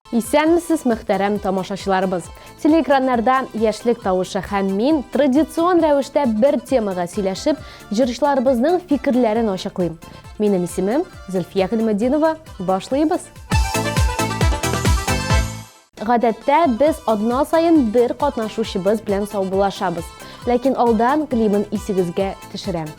Исәнмесез, мөхтәрәм тамашачыларыбыз. Телеэкраннарда яшьлек тавышы һәм мин традицион рәвештә бер темага сөйләшеп, җырчыларыбызның фикерләрен ачыклыйм. Минем исемем Зөлфия Гыйльметдинова. Башлыйбыз. Гадәттә, без адна сайын бер катнашучыбыз белән саубуллашабыз. Ләкин алдан клибын исегезгә төшерәм.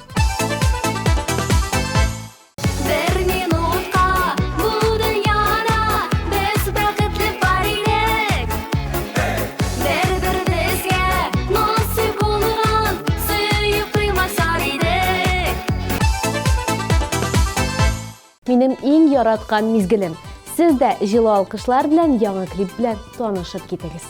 Минем иң яраткан мизгелем. Сез дә җылы алкышлар белән яңа клип белән танышып китегез.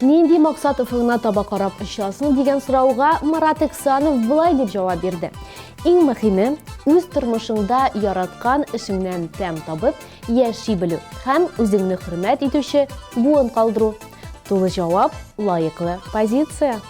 Нинди максат ufығына таба карап очасың дигән сорауга Марат Иксанов булай дип җавап бирде. Иң мөһиме, үз тормышыңда яраткан эшеңнән тәм табып, яши белү һәм үзеңне хөрмәт итүче буын калдыру. Тулы җавап, лаеклы позиция.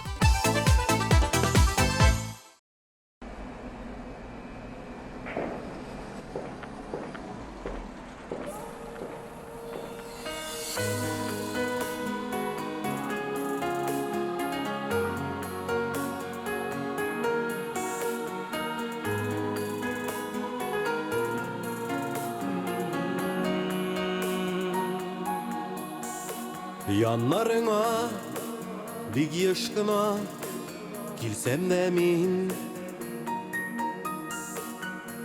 Yanlarına Бик еш кына килсәм дә мин,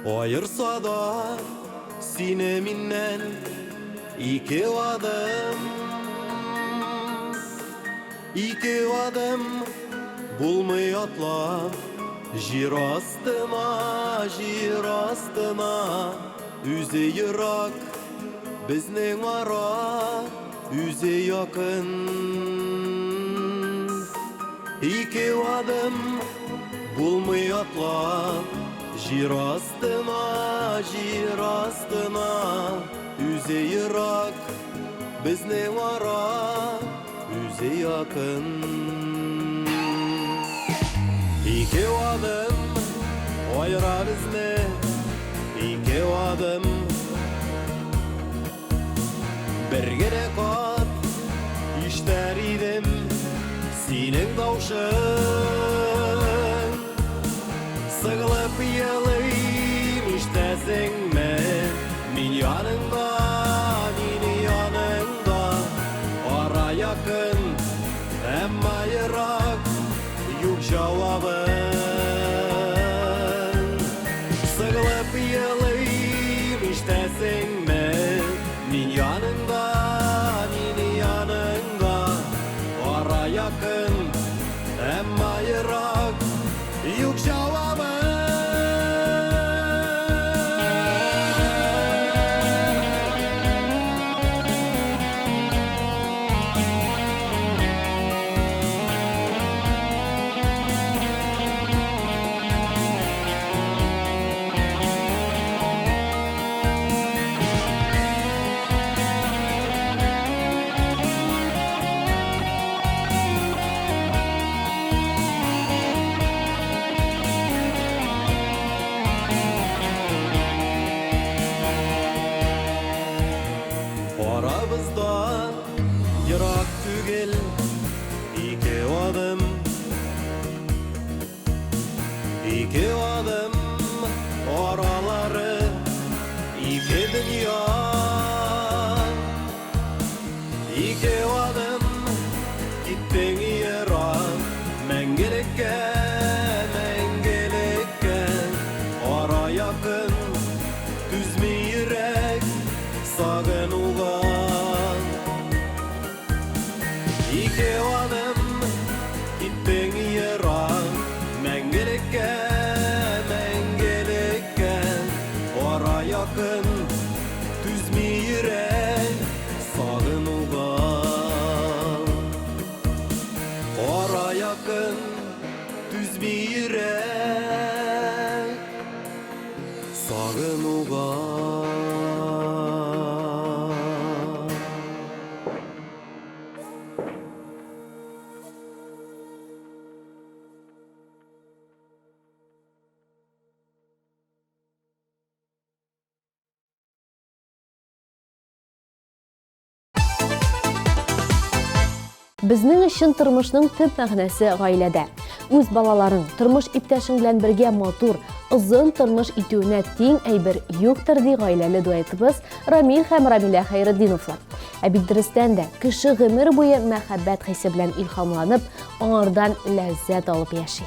айырса да сине миннән ике адым. Ике адым булмый атлап җир астына, үзе ерак безнең ара, үзе якын. Ике адым булмый атлап җир астына, үзе ерак безнең ара, үзе якын. Ике адым айыра безне, ике адым бер генә кат ишетәр идем синең тауышың. Сыгылып елыйм ишетәсеңме мин яныңда, ара якын, әмма ерак юк җавабың. Сыгылып елыйм ишетәсеңме мин яныңда, ара якын, әмма ерак юк җавабың. Aramızda yırak tügel iki adım, iki adım araları iki dünya. İki adım gittin yere mengelikке ara yakın düzmi yürek sağınуға. İki adım gittin yere mengelikке ara yakın düzmi yürek sağınуға. Ara yakın düzmi yürek sağınуға. Безнең өчен тормышның төп мәгънәсе гаиләдә. Үз балаларың, тормыш иптәшең белән бергә матур, озын тормыш итүенә тиң әйбер юктыр ди гаиләле дуэтыбыз Рамил һәм Рамилә Хәйретдиновлар. Ә бит дөрестән дә кеше гомер буе мәхәббәт хисе белән илһамланып, аңардан ләззәт алып яши.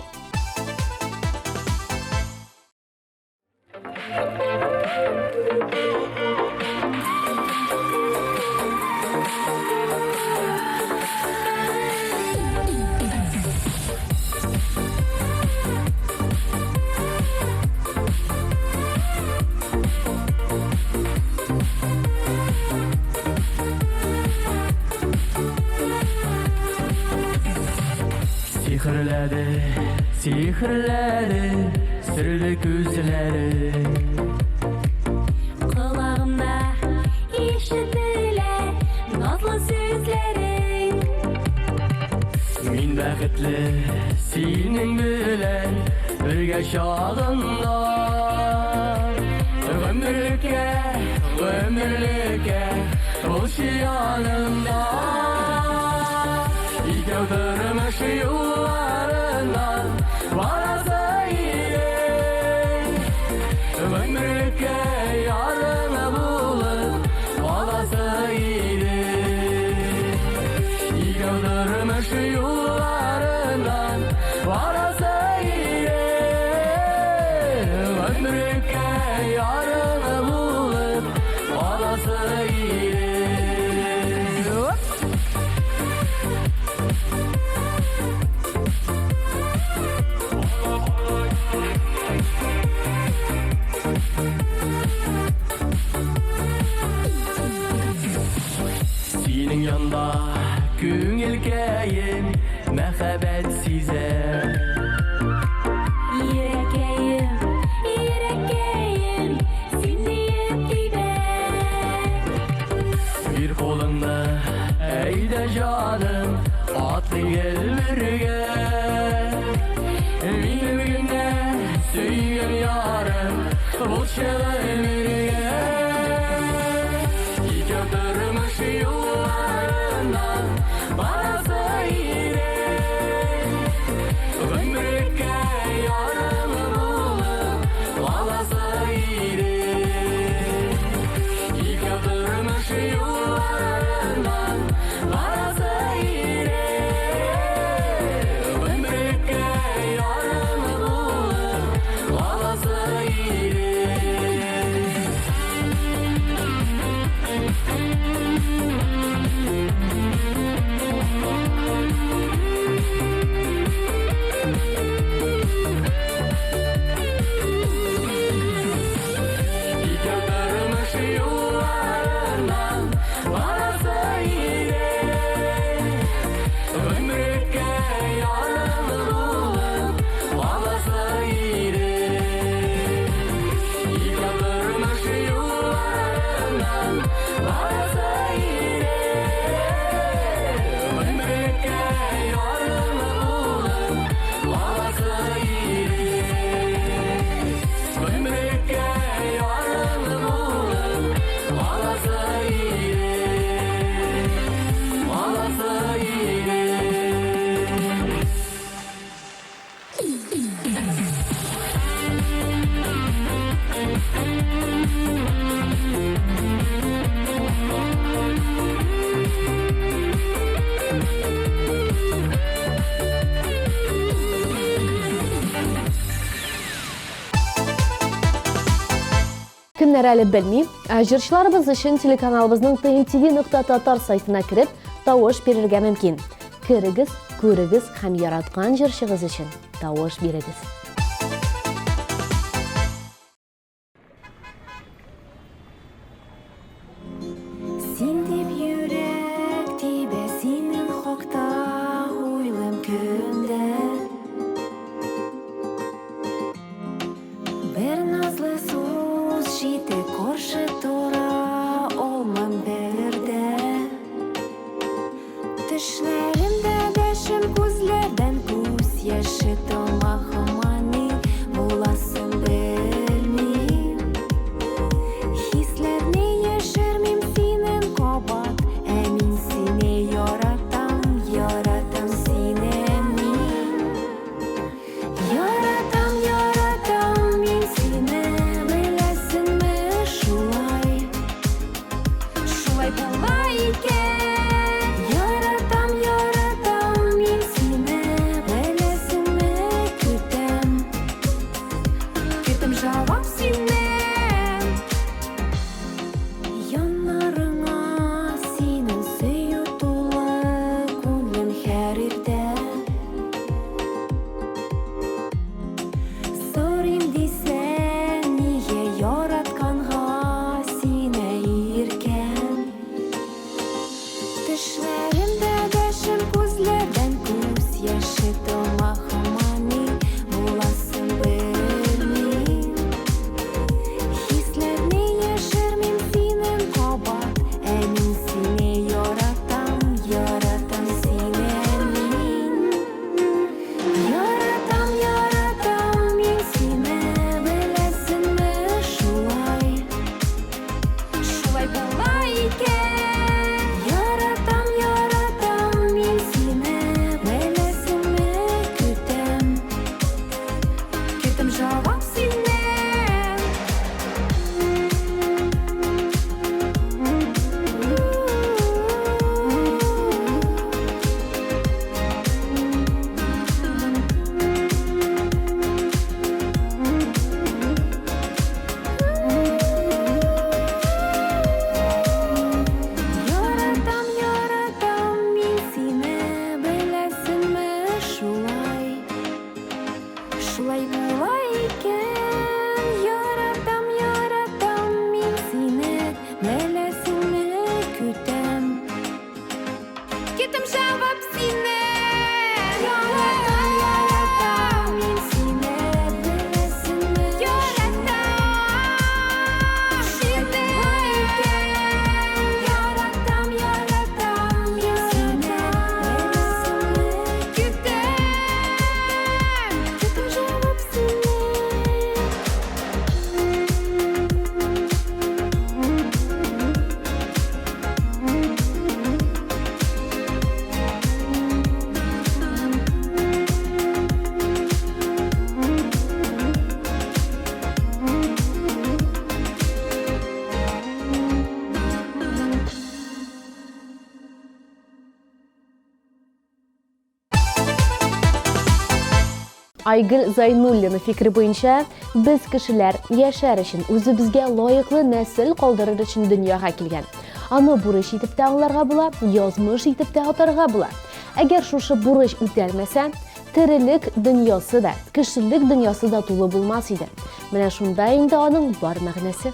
Sihirlәре, серле күзләре, Колагымда ишетелә назлы сүзләрең. Мин бәхетле синең белән бергә чагында. Гөмерлеккә булшы янымда. Икәү тормыш юлларыннан барасы идең. Гөмерлеккә ярыңа булып каласы идең. Икәү тормыш юлларыннан барасы ире Ömrükке yarını bulup Barası iре Senin yanda küngülkeyin Mehabet size Yüreğim, yüreğim, seni dibe. Bir kolunda eyde canım Atlı gel birge Benim günde süygen yarım Bu çele birge Yıkadırmış yollarından Barası iре Ömrükke yarını bulup Barası iре Yıkadırmış yollarından Barası iре Ömrükke yarını bulup Barası iре Yıkadırmış yollarından Barası iре Ömrükke yarını bulup Barası iре Yıkadırmış yollarından Barası iре Ömrükke yarını bulup Barası iре Ömrükke yarını bulup Barası iре Barası iре Kimler әлі білмей, жыршыларыбыз үшін телеканалыбызның tmtv.tatar сайтына кіріп, тауыш берерге мөмкин. Кірігіз, көрігіз һәм яратқан жыршығыз үшін тауыш берегіз. Син дип йөрәк тибә, синең хакта уйлым көндә. Бер назлы сүз җитә каршы тора алмам бердә. Төшләремдә дәшем күзләрдән күз яше тама һаман Айгүл Зайнуллина фикри буенча, без кешеләр яшәр өчен үзебезгә лаеклы нәсел калдырыр өчен дөньяга килгән. Аны бурыч итеп тә аңларга була, язмыш итеп тә атарга була. Әгәр шушы бурыч үтәлмәсә, терелек дөньясы да, кешелек дөньясы да тулы булмас иде. Менә шунда инде аның бар мәгънәсе.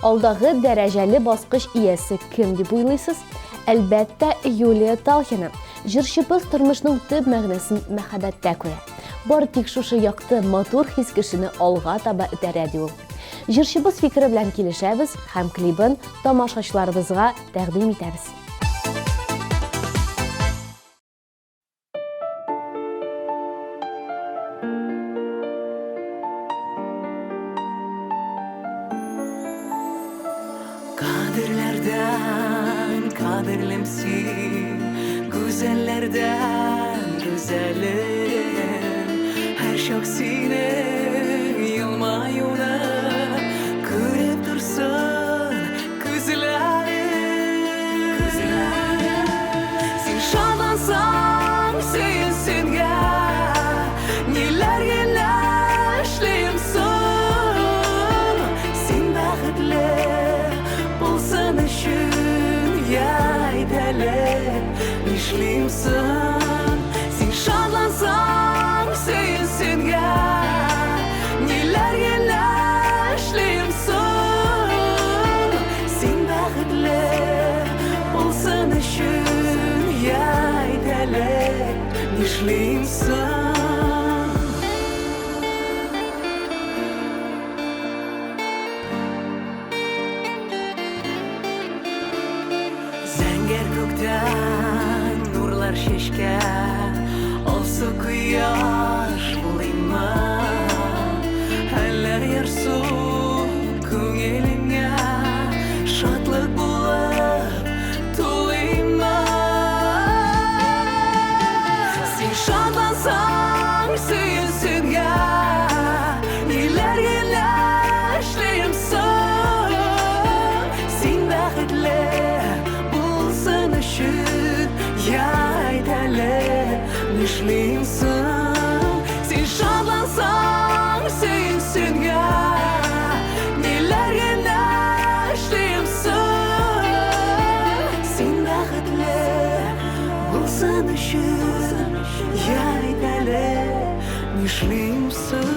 Алдагы дәрәҗәле баскыч иясе кем дип уйлыйсыз? Әлбәттә, Юлия Талхина. Җырчыбыз тормышның төп мәгънәсен мәхәббәттә күрә. Бар тик шушы якты матур хис кешене алга таба этәрә ди ул. Җырчыбыз фикере белән килешәбез һәм клибын тамашачыларыбызга тәкъдим итәбез. Kaderlerden kaderlemsin, güzellerden güzelim. Her şaksine yılmayuna görüp dursun kızlarım. Sen şadlansan sevinsin ya, neler yaşlıyımsın. Sen bakıtlı bulsan üçün yaydalı işliyimsin. Sen şadlansan sevinsin ya, neler yaşlıyımsın. Sen bakıtlı bulsan üçün yaydalı işliyimsin. нишлимсың?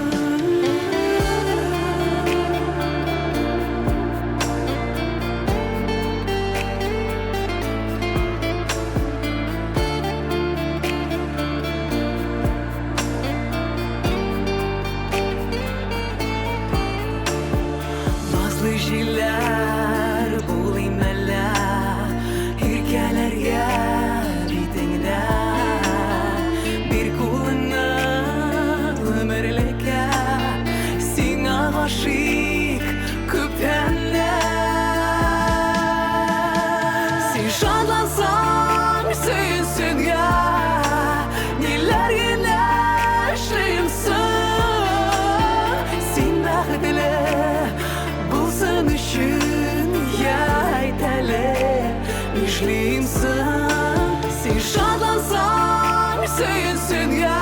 Назлы җилләр булыйм әллә иркәләргә битеңдә, бир кулыңны өмерлеккә, сиңа гашыйк күптәннә. Син шатлансаң, сөенсенгә, ниләр генә эшлимсең? Син бәхетле булсын өчен, я әйт әле, нишлимсең? Син шатлансаң, сөенсенгә,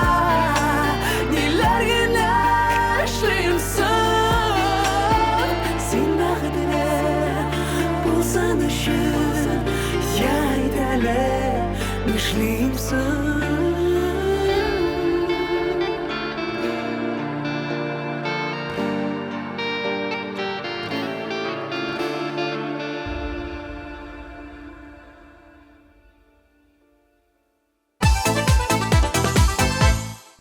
ниләр генә эшлимсең? Син бәхетле булсын өчен, я әйт әле, нишлимсең?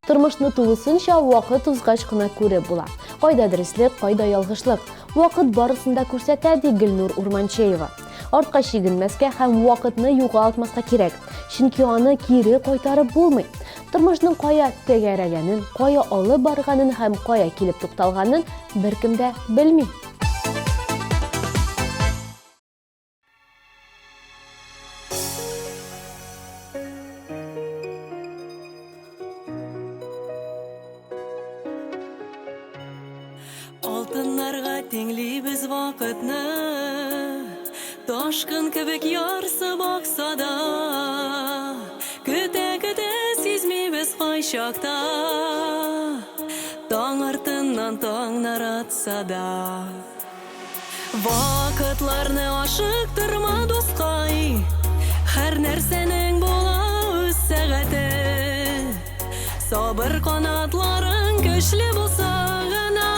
Тормышны тулысынча вакыт узгач кына күреп була. Кайда дөрестлек, кайда ялгышлык. Вакыт барысын да күрсәтә, ди Гөлнур Урманчеева. Артка чигенмәскә һәм вакытны югалтмаска кирәк. Чөнки аны кире кайтарып булмый. Тормышның кая тәгәрәгәнен, кая алып барганын һәм кая килеп тукталганын беркем дә белми. Алтыннарга теңлибез вакытны, ташкын кебек ярсып акса да, көтә-көтә сизмибез кайчакта, таң артыннан таңнар атса да. Вакытларны ашыктырма, дускай, һәр нәрсәнең була үз сәгате. Сабыр канатларың көчле булса гына,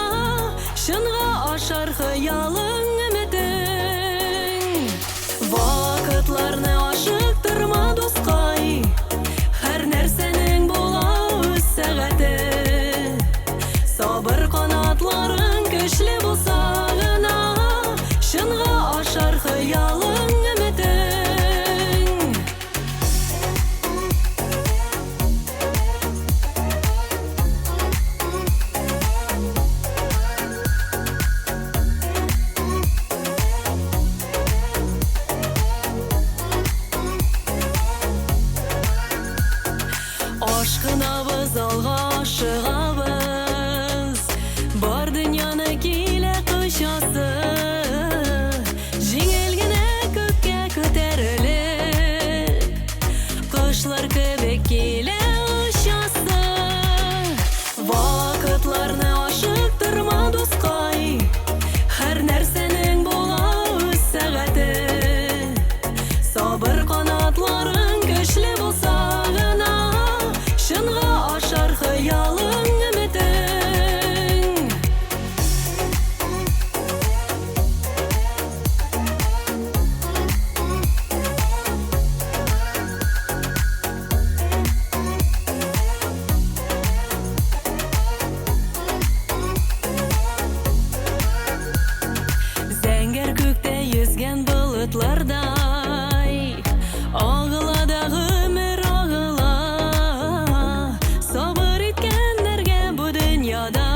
шынга ашар хыялың өметең. Вакытларны ашыктырма, дускай, һәр нәрсәнең була үз сәгате. Сабыр канатларың көчле булса гына, шынга ашар хыялың өметең. Ашкынабыз, алга ашыгабыз, бар дөньяны килә кочасы, җиңел генә күккә күтәрелеп, кошлар кебек килә очасы. Вакытларны ашыктырма, дускай, һәр нәрсәнең була үз сәгате. Сабыр канатларың көчле булса гына, шынга ашар хыялың өметең. Зәңгәр күктә йөзгән болытлардай, агыла да гомер агыла. Сабыр иткәннәргә бу дөньяда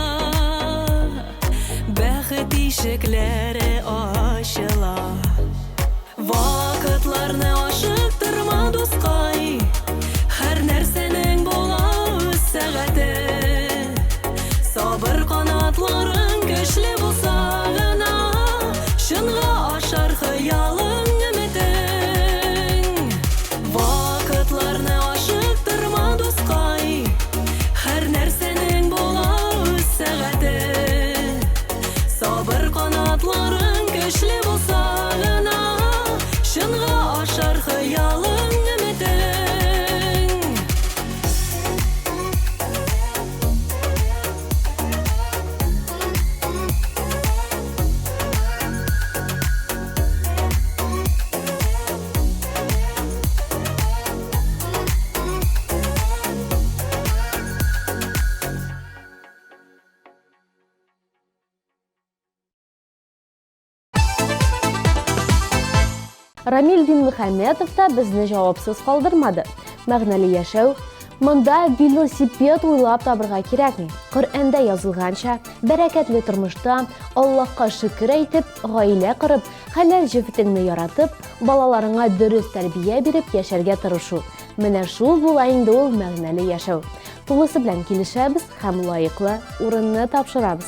бәхет ишекләре ачыла. Вакытларны ашыктырма, дускай, һәр нәрсәнең була үз сәгате. Сабыр канатларың көчле булса гына, шынга ашар хыялың өметең. Вакытларны ашыктырма, дускай, һәр нәрсәнең була үз сәгате. Сабыр канатларың Рамил Динмөхәммәтов та безне җавапсыз калдырмады. Мәгънәле яшәү монда велосипед уйлап табырга кирәкми. Коръәндә язылганча, бәрәкәтле тормышта Аллаһка шөкер әйтеп, гаилә корып, хәләл җефетеңне яратып, балаларыңа дөрес тәрбия биреп яшәргә тырышу. Менә шул була инде ул мәгънәле яшәү. Тулысы белән килешәбез һәм лаеклы урынны тапшырабыз.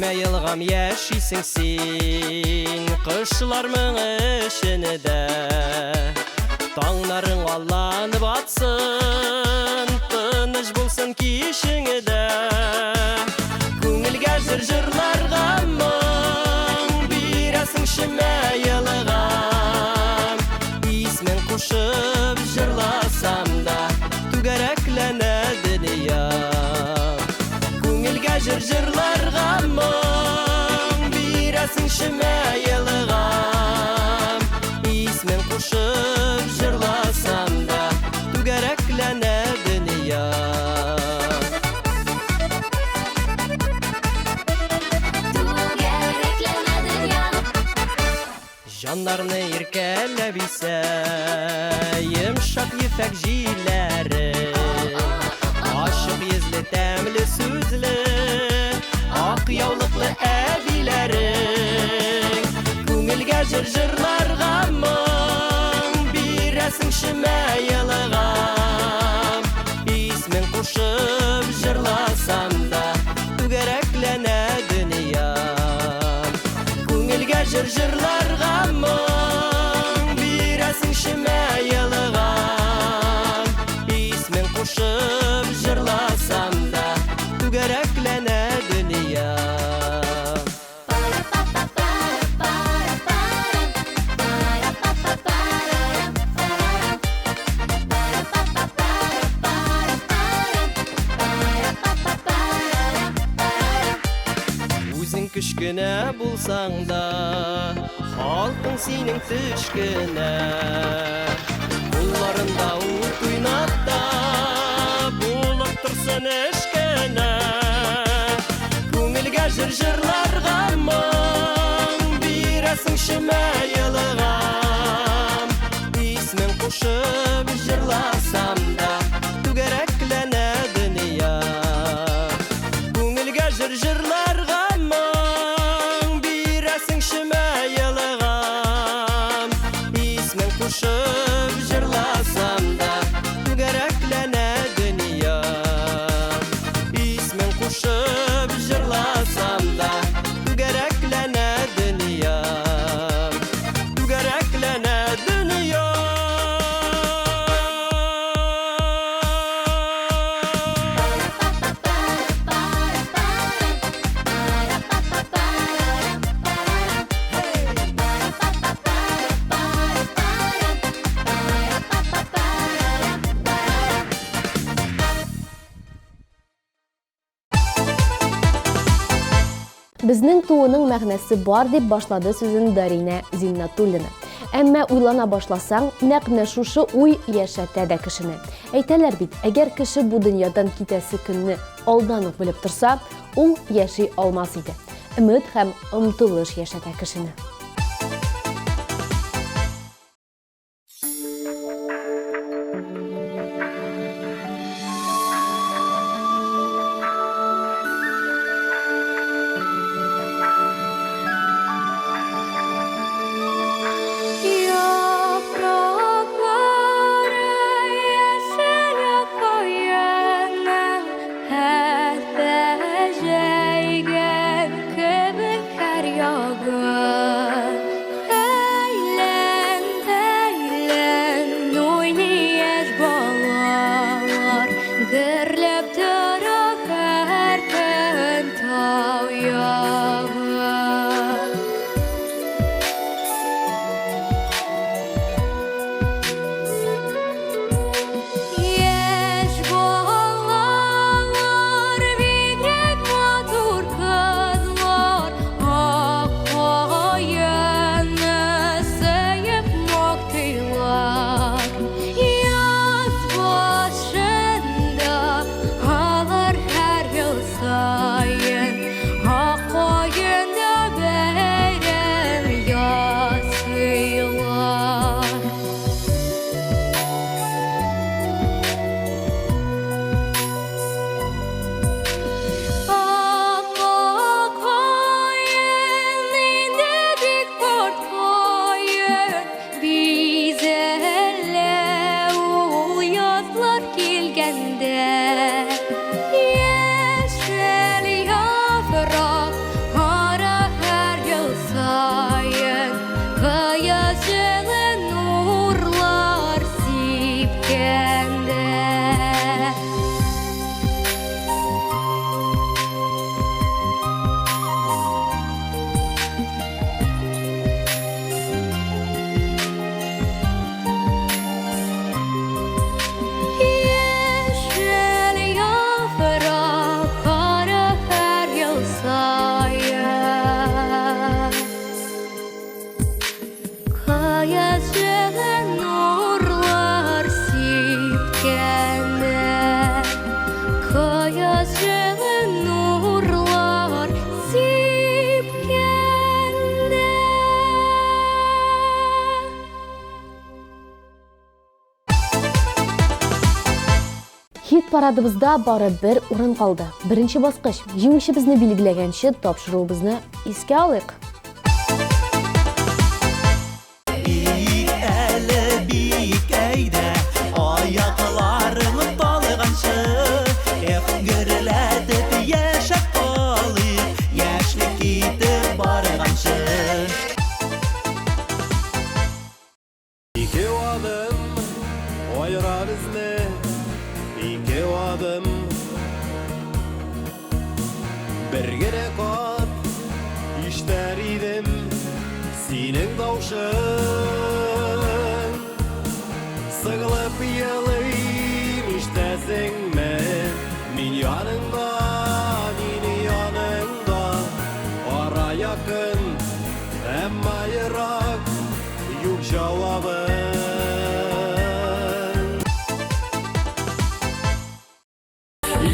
Yılgam yaşisin sen Kışlar mını işinide Tağların allanıp atsın Tınış bulsun kişinide Көңілге жыр-жырларға мың Биреsin шыма yılgam İsmin kuşup жырласам да Түгәрәкләнә dünyam Көңілге жыр-жырларға мың Биреsin шыма yılgam İsmin kuşup жырласам да Түгәрәкләнә dünyam Жанларны иркәләп исә Йомшак ефәк җилләре Ашык йөзле тәмле сүзле Ак яулыклы әбиләрең Күңелгә җыр-җырларга мың Бирәсең шыма йылгам Исмен кушып җырласам да Түгәрәкләнә дөньям Күңелгә җыр-җырларга мың Бирәсең шыма йылгам Исмен кушып җырласам да Түгәрәкләнә дөньям Үзең кечкенә булсаң да Халкың синең төшкенә Кулларында ут уйнап та Булып торсын эшкенә Күңелгә җыр-җырларга мың Бирәсең шыма йылгам Исмен кушып җырласам да Түгәрәкләнә дөньям Күңелгә җыр-җырларга мың Бирәсең шыма йылгам Исмен кушып җырласам да Түгәрәкләнә дөньям Исмен кушып җырласам да Түгәрәкләнә дөньям Түгәрәкләнә дөньям Безнең туының мәгънәсе бар дип башлады сүзен Дарина Зиннатуллина. Әмма уйлана башласаң, нәкъ менә шушы уй яшәтә дә кешене. Әйтәләр бит, әгәр кеше бу дөньядан китәсе көнне алдан ук белеп торса, ул яши алмас иде. Өмет һәм омтылыш яшәтә кешене. Good. Хит парадыбызда бары бір орын қалды. Бірінші басқыш, жеңішімізді белгілегенше тапшыруымызды еске алайық. Бик әлі бик әйдә, аякларың талганчы, гөрләтеп яшәп калыйк, яшьлек китеп барганчы. İki adım ayırar bizni, iki adım birgene kat işler idim senin davşın. Sığılıp yılıyım iştesin mi? Min yanında, min yanında, ara yakın emma yırak yok cevabın.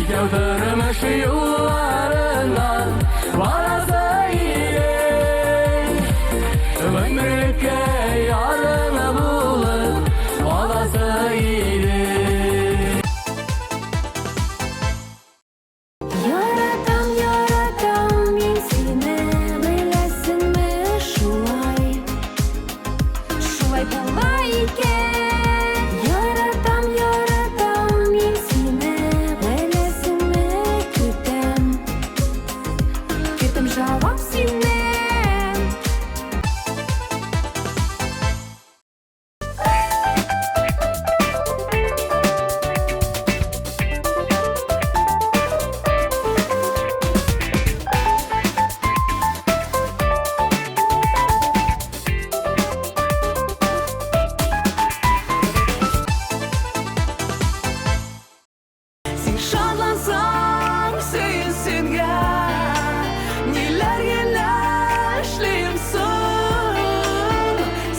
Yıldırmış yollarından varasa iyilik, ömrüke yarını bulup olası iyilik. Яратам, яратам, мен сені білесің ме, шулай болмай екен. Яратам, яратам, мен сені білесің ме, күтем жауап сенен. Сен шатлансаң, сөйінсенге, нелерге ләшлеймсің.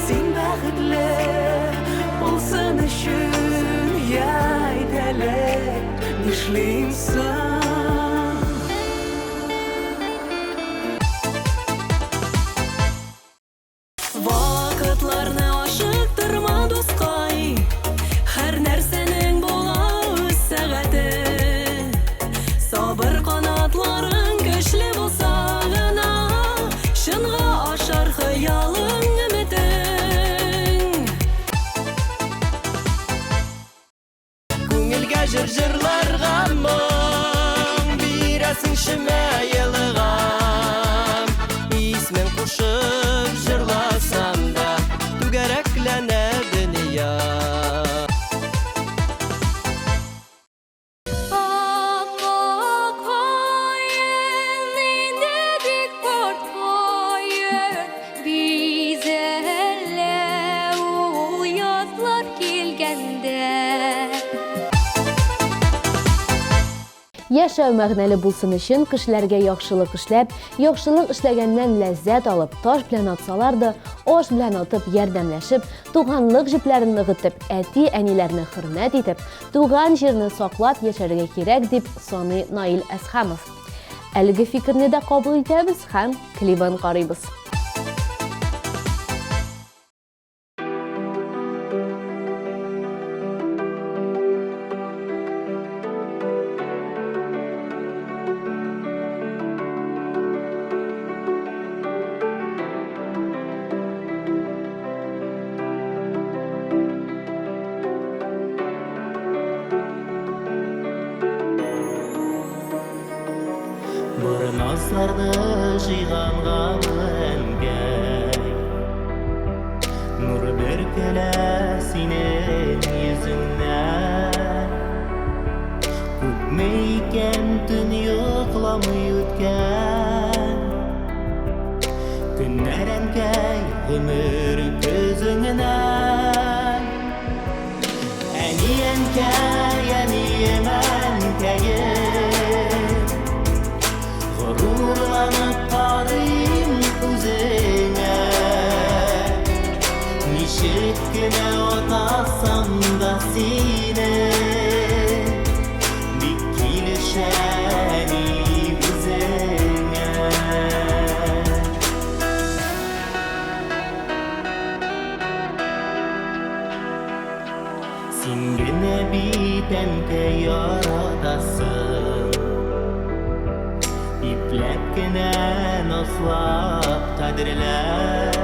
Сен бақытлы болсын үшін, яйдәлі нешлеймсің. Вакытларны ашыктырма, дускай, һәр нәрсәнең була үз сәгате. Сабыр канатларың көчле булса гына, чынга ашар хыялың, өметең. Күңелгә җыр-җырларга моң бирәсең шимә елгам. Исмен кушып җырласам да, түгәрәкләнә дөнья. Яшәү мәгънәле булсын өчен кешеләргә яхшылык эшләп, яхшылык эшләгәннән ләззәт алып, таш белән атсалар да, аш белән атып ярдәмләшеп, туганлык җепләрен ныгытып, әти-әниләрне хөрмәт итеп, туган җирне саклап яшәргә кирәк дип саный Наил Әсхәмов. Әлеге фикерне дә кабул итәбез һәм клибын карыйбыз. Бір назларды жиғанға мінгәй, нұр бүркелә синең йөзеңнән. Күпме икән төн йокламый үткән, көннәр әнкәй гомер күзеңнән. Әни әнкәй, әнием әнкәйем, gururlanıp karayım kuzene. Nişek güne otasam da sine, bir kilişeni bizene. Sin güne bit yaradasın İplep gene noslap kadirler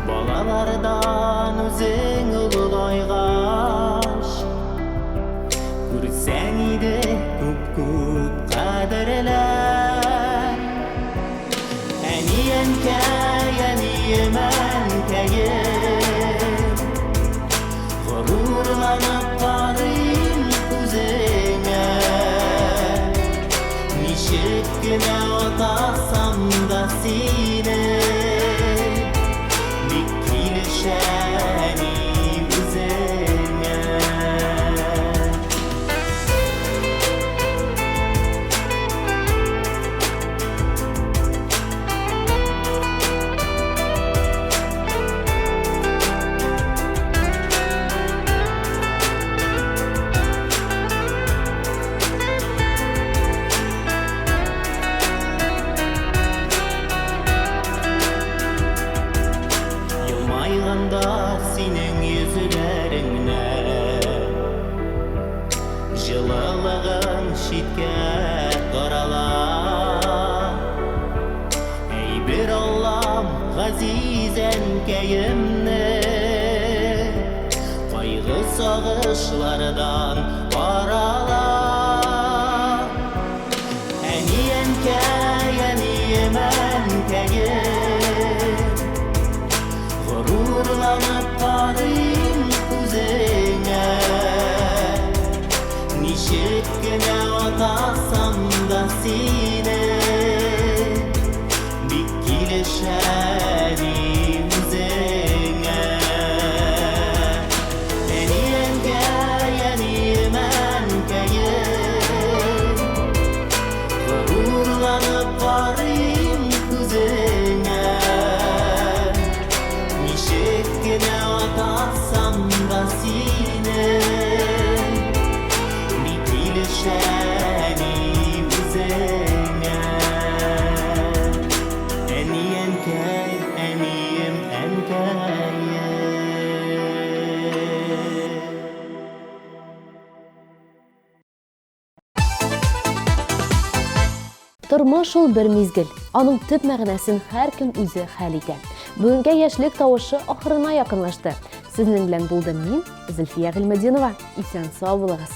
Balalardan özün ulugaygaş Күрсәң иде күп кадерләр Әниенкәй, әниемәнкәйем Горурланып карыйм күзеңә Ничек кенә атасам да сине Бик килешәни үзеңә Yılmayğanda senin yüzlerinden Жылылығың шитке қарала Ey bir Allah'ım ғазиз әнкәйімні Қайғы сағышлардан қарала Әниенкәй, әнием әнкәйім Gururlanıp karayım kuzene Nişek gene atasam da sine Bik kileşenim üzene Eniyenkey, eniyemenkeyim Gururlanıp karayım kuzene Nişekine atasam da sine Bitilişenim üzene Eniyenkey, eniyem enkeye Тормыш ул бер мизгел. Аның төп мәгънәсен һәркем үзе хәл итә. Бүгенгә яшьлек тавышы ахырына якынлашты. Сезнең белән булдым мин, Зөлфия Гыйльметдинова. Исән сау булыгыз.